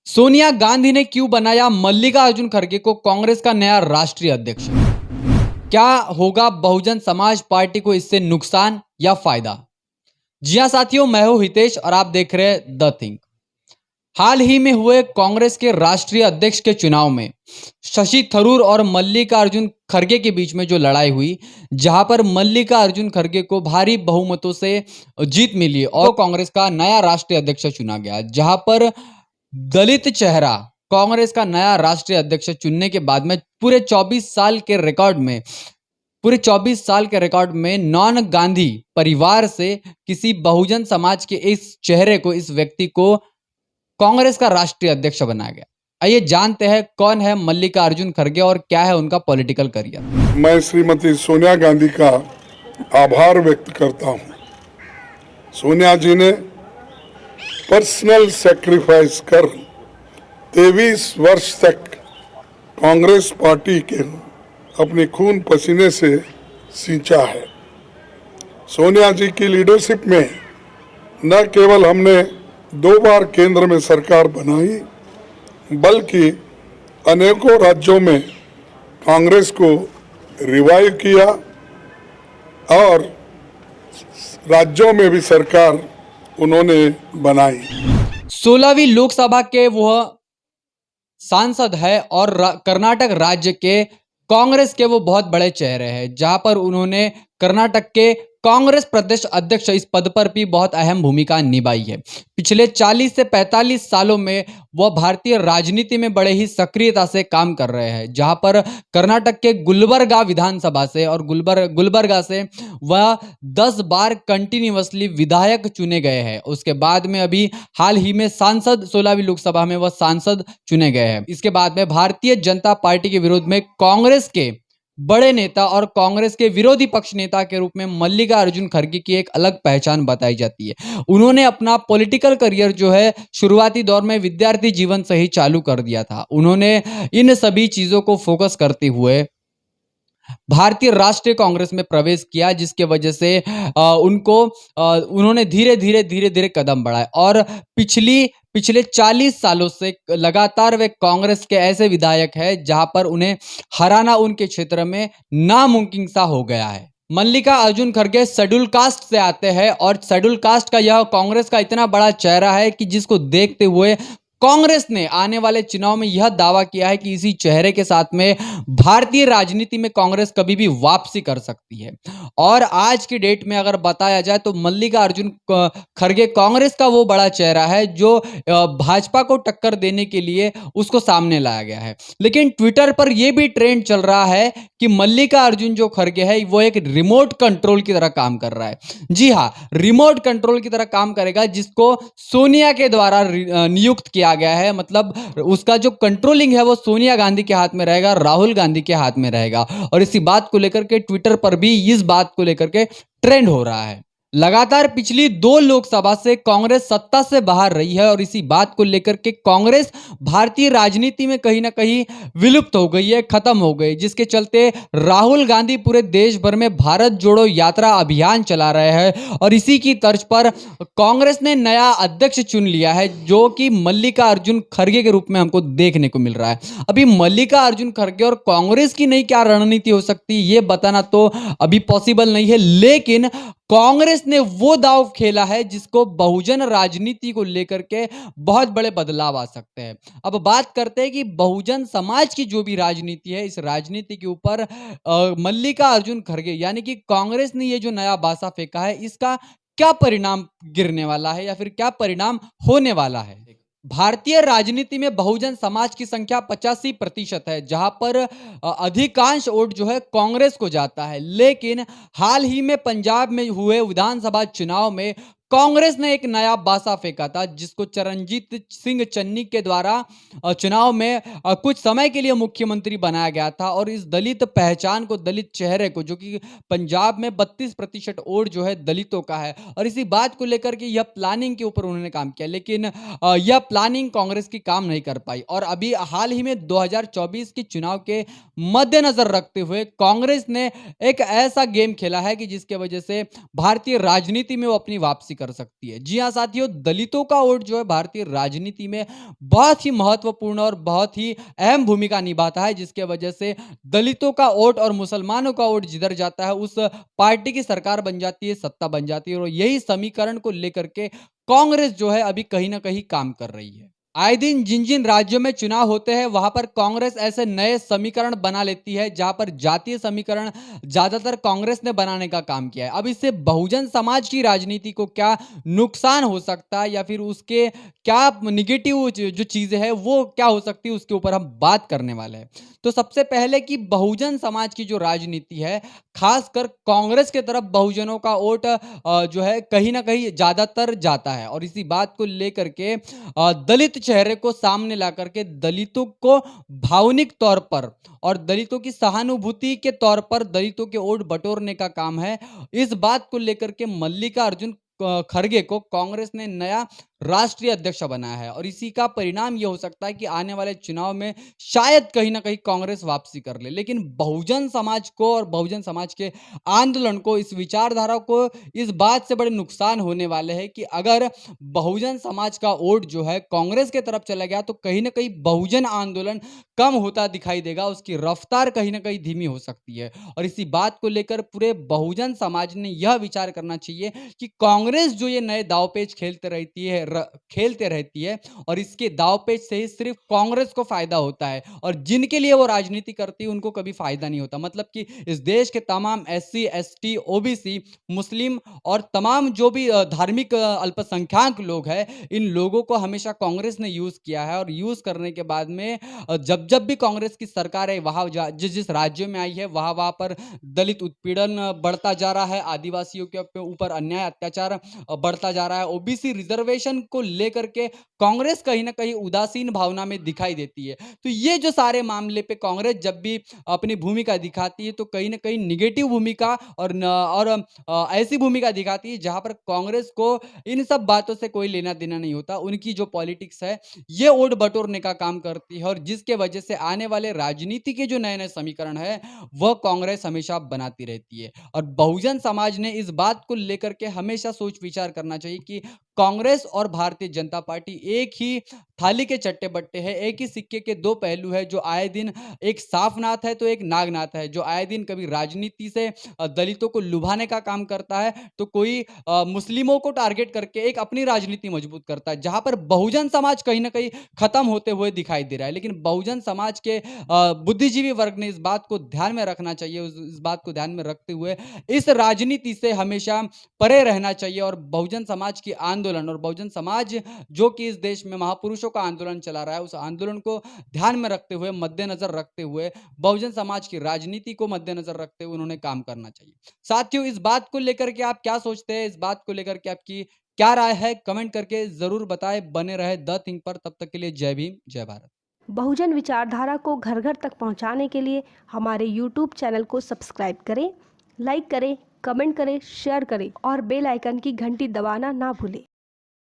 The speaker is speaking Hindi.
सोनिया गांधी ने क्यों बनाया मल्लिकार्जुन खड़गे को कांग्रेस का नया राष्ट्रीय अध्यक्ष? क्या होगा बहुजन समाज पार्टी को इससे नुकसान या फायदा? जी हां साथियों, मैं हूं हितेश और आप देख रहे हैं द थिंक। हाल ही में हुए कांग्रेस के राष्ट्रीय अध्यक्ष के चुनाव में शशि थरूर और मल्लिकार्जुन खड़गे के बीच में जो लड़ाई हुई, जहां पर मल्लिकार्जुन खड़गे को भारी बहुमतों से जीत मिली और कांग्रेस का नया राष्ट्रीय अध्यक्ष चुना गया, जहां पर दलित चेहरा कांग्रेस का नया राष्ट्रीय अध्यक्ष चुनने के बाद में पूरे 24 साल के रिकॉर्ड में नॉन गांधी परिवार से किसी बहुजन समाज के इस चेहरे को, इस व्यक्ति को कांग्रेस का राष्ट्रीय अध्यक्ष बनाया गया। आइए जानते हैं कौन है मल्लिकार्जुन खड़गे और क्या है उनका पॉलिटिकल करियर। मैं श्रीमती सोनिया गांधी का आभार व्यक्त करता हूं। सोनिया जी ने पर्सनल सैक्रिफाइस कर 23 वर्ष तक कांग्रेस पार्टी के अपने खून पसीने से सींचा है। सोनिया जी की लीडरशिप में न केवल हमने 2 बार केंद्र में सरकार बनाई, बल्कि अनेकों राज्यों में कांग्रेस को रिवाइव किया और राज्यों में भी सरकार उन्होंने बनाई। 16वीं लोकसभा के वह सांसद है और कर्नाटक राज्य के कांग्रेस के वो बहुत बड़े चेहरे हैं, जहां पर उन्होंने कर्नाटक के कांग्रेस प्रदेश अध्यक्ष इस पद पर भी बहुत अहम भूमिका निभाई है। पिछले 40 से 45 सालों में वह भारतीय राजनीति में बड़े ही सक्रियता से काम कर रहे हैं, जहां पर कर्नाटक के गुलबर्गा विधानसभा से और गुलबर्गा से वह 10 बार कंटिन्यूअसली विधायक चुने गए हैं। उसके बाद में अभी हाल ही में सांसद 16वीं लोकसभा में वह सांसद चुने गए हैं। इसके बाद में भारतीय जनता पार्टी के विरोध में कांग्रेस के बड़े नेता और कांग्रेस के विरोधी पक्ष नेता के रूप में मल्लिकार्जुन खड़गे की एक अलग पहचान बताई जाती है। उन्होंने अपना पॉलिटिकल करियर जो है शुरुआती दौर में विद्यार्थी जीवन से ही चालू कर दिया था। उन्होंने इन सभी चीजों को फोकस करते हुए भारतीय राष्ट्रीय कांग्रेस में प्रवेश किया, जिसके वजह से उन्होंने धीरे धीरे कदम बढ़ाए और पिछले 40 सालों से लगातार वे कांग्रेस के ऐसे विधायक हैं जहां पर उन्हें हराना उनके क्षेत्र में नामुमकिन सा हो गया है। मल्लिकार्जुन खड़गे शेड्यूल कास्ट से आते हैं और शेड्यूल कास्ट का यह कांग्रेस का इतना बड़ा चेहरा है कि जिसको देखते हुए कांग्रेस ने आने वाले चुनाव में यह दावा किया है कि इसी चेहरे के साथ में भारतीय राजनीति में कांग्रेस कभी भी वापसी कर सकती है। और आज की डेट में अगर बताया जाए तो मल्लिकार्जुन खड़गे कांग्रेस का वो बड़ा चेहरा है जो भाजपा को टक्कर देने के लिए उसको सामने लाया गया है। लेकिन ट्विटर पर यह भी ट्रेंड चल रहा है कि मल्लिकार्जुन जो खड़गे है वो एक रिमोट कंट्रोल की तरह काम कर रहा है। जी हाँ, रिमोट कंट्रोल की तरह काम करेगा, जिसको सोनिया के द्वारा नियुक्त किया गया है। मतलब उसका जो कंट्रोलिंग है वो सोनिया गांधी के हाथ में रहेगा, राहुल गांधी के हाथ में रहेगा। और इसी बात को लेकर के ट्विटर पर भी इस बात को लेकर के ट्रेंड हो रहा है। लगातार पिछली 2 लोकसभा से कांग्रेस सत्ता से बाहर रही है और इसी बात को लेकर के कांग्रेस भारतीय राजनीति में कहीं ना कहीं विलुप्त हो गई है, खत्म हो गई, जिसके चलते राहुल गांधी पूरे देश भर में भारत जोड़ो यात्रा अभियान चला रहे हैं। और इसी की तर्ज पर कांग्रेस ने नया अध्यक्ष चुन लिया है, जो कि मल्लिकार्जुन खड़गे के रूप में हमको देखने को मिल रहा है। अभी मल्लिकार्जुन खड़गे और कांग्रेस की नई क्या रणनीति हो सकती है ये बताना तो अभी पॉसिबल नहीं है, लेकिन कांग्रेस ने वो दांव खेला है जिसको बहुजन राजनीति को लेकर के बहुत बड़े बदलाव आ सकते हैं। अब बात करते हैं कि बहुजन समाज की जो भी राजनीति है, इस राजनीति के ऊपर मल्लिकार्जुन खड़गे यानी कि कांग्रेस ने ये जो नया बासा फेंका है, इसका क्या परिणाम गिरने वाला है या फिर क्या परिणाम होने वाला है। भारतीय राजनीति में बहुजन समाज की संख्या 85% है, जहां पर अधिकांश वोट जो है कांग्रेस को जाता है। लेकिन हाल ही में पंजाब में हुए विधानसभा चुनाव में कांग्रेस ने एक नया बासा फेंका था, जिसको चरणजीत सिंह चन्नी के द्वारा चुनाव में कुछ समय के लिए मुख्यमंत्री बनाया गया था। और इस दलित पहचान को, दलित चेहरे को, जो कि पंजाब में 32% वोट जो है दलितों का है, और इसी बात को लेकर के यह प्लानिंग के ऊपर उन्होंने काम किया, लेकिन यह प्लानिंग कांग्रेस की काम नहीं कर पाई। और अभी हाल ही में 2024 के चुनाव के मद्देनजर रखते हुए कांग्रेस ने एक ऐसा गेम खेला है कि जिसके वजह से भारतीय राजनीति में वो अपनी वापसी कर सकती है। जी हाँ साथियों, दलितों का वोट जो है भारतीय राजनीति में बहुत ही महत्वपूर्ण और बहुत ही अहम भूमिका निभाता है, जिसके वजह से दलितों का वोट और मुसलमानों का वोट जिधर जाता है उस पार्टी की सरकार बन जाती है, सत्ता बन जाती है। और यही समीकरण को लेकर के कांग्रेस जो है अभी कहीं ना कहीं काम कर रही है। आए दिन जिन जिन राज्यों में चुनाव होते हैं वहां पर कांग्रेस ऐसे नए समीकरण बना लेती है जहां पर जातीय समीकरण ज्यादातर कांग्रेस ने बनाने का काम किया है। अब इससे बहुजन समाज की राजनीति को क्या नुकसान हो सकता है या फिर उसके क्या निगेटिव जो चीजें हैं वो क्या हो सकती है, उसके ऊपर हम बात करने वाले हैं। तो सबसे पहले कि बहुजन समाज की जो राजनीति है, खासकर कांग्रेस के तरफ बहुजनों का वोट जो है कहीं ना कहीं ज्यादातर जाता है। और इसी बात को लेकर के दलित चेहरे को सामने ला करके दलितों को भावनिक तौर पर और दलितों की सहानुभूति के तौर पर दलितों के वोट बटोरने का काम है। इस बात को लेकर के मल्लिकार्जुन खड़गे को कांग्रेस ने नया राष्ट्रीय अध्यक्ष बनाया है। और इसी का परिणाम यह हो सकता है कि आने वाले चुनाव में शायद कहीं ना कहीं कांग्रेस वापसी कर ले। लेकिन बहुजन समाज को और बहुजन समाज के आंदोलन को, इस विचारधारा को इस बात से बड़े नुकसान होने वाले हैं कि अगर बहुजन समाज का वोट जो है कांग्रेस के तरफ चला गया तो कहीं ना कहीं बहुजन आंदोलन कम होता दिखाई देगा, उसकी रफ्तार कहीं ना कहीं धीमी हो सकती है। और इसी बात को लेकर पूरे बहुजन समाज ने यह विचार करना चाहिए कि कांग्रेस जो ये नए दावपेच खेलते रहती है और इसके दावपेच से ही सिर्फ कांग्रेस को फायदा होता है और जिनके लिए वो राजनीति करती है उनको कभी फायदा नहीं होता। मतलब कि इस देश के तमाम SC ST OBC मुस्लिम और तमाम जो भी धार्मिक अल्पसंख्यक लोग हैं, इन लोगों को हमेशा कांग्रेस ने यूज किया है। और यूज करने के बाद में जब जब भी कांग्रेस की सरकार है वहां जिस जिस राज्यों में आई है वहां वहां पर दलित उत्पीड़न बढ़ता जा रहा है, आदिवासियों के ऊपर अन्याय अत्याचार बढ़ता जा रहा है। OBC रिजर्वेशन को लेकर के कांग्रेस कहीं ना कहीं उदासीन भावना में दिखाई देती है। तो ये जो सारे मामले पे कांग्रेस जब भी अपनी भूमिका दिखाती है तो कहीं ना कहीं निगेटिव भूमिका और ऐसी भूमिका दिखाती है जहां पर कांग्रेस को इन सब बातों से कोई लेना देना नहीं होता। उनकी जो पॉलिटिक्स है ये वोट बटोरने का काम करती है और जिसके वजह से आने वाले राजनीति के जो नए नए समीकरण है वह कांग्रेस हमेशा बनाती रहती है। और बहुजन समाज ने इस बात को लेकर के हमेशा सोच विचार करना चाहिए कि कांग्रेस और भारतीय जनता पार्टी एक ही थाली के चट्टे बट्टे है, एक ही सिक्के के दो पहलू है। जो आए दिन एक साफ नाथ है तो एक नागनाथ है, जो आए दिन कभी राजनीति से दलितों को लुभाने का काम करता है तो कोई मुस्लिमों को टारगेट करके एक अपनी राजनीति मजबूत करता है, जहां पर बहुजन समाज कहीं ना कहीं खत्म होते हुए दिखाई दे रहा है। लेकिन बहुजन समाज के बुद्धिजीवी वर्ग ने इस बात को ध्यान में रखना चाहिए, इस बात को ध्यान में रखते हुए इस राजनीति से हमेशा परे रहना चाहिए। और बहुजन समाज की आंदोलन और बहुजन समाज जो कि इस देश में महापुरुषों का आंदोलन चला रहा है, उस आंदोलन को ध्यान में रखते हुए, मद्देनजर रखते हुए, बहुजन समाज की राजनीति को मद्देनजर रखते हुए उन्होंने काम करना चाहिए। साथियों, इस बात को लेकर के आप क्या सोचते हैं, इस बात को लेकर के आपकी क्या राय है, कमेंट करके जरूर बताएं। बने रहे द थिंक पर, तब तक के लिए जय भीम, जय भारत। बहुजन विचारधारा को घर घर तक पहुंचाने के लिए हमारे YouTube चैनल को सब्सक्राइब करें, लाइक करें, कमेंट करें, शेयर करें और बेल आइकन की घंटी दबाना ना भूलें।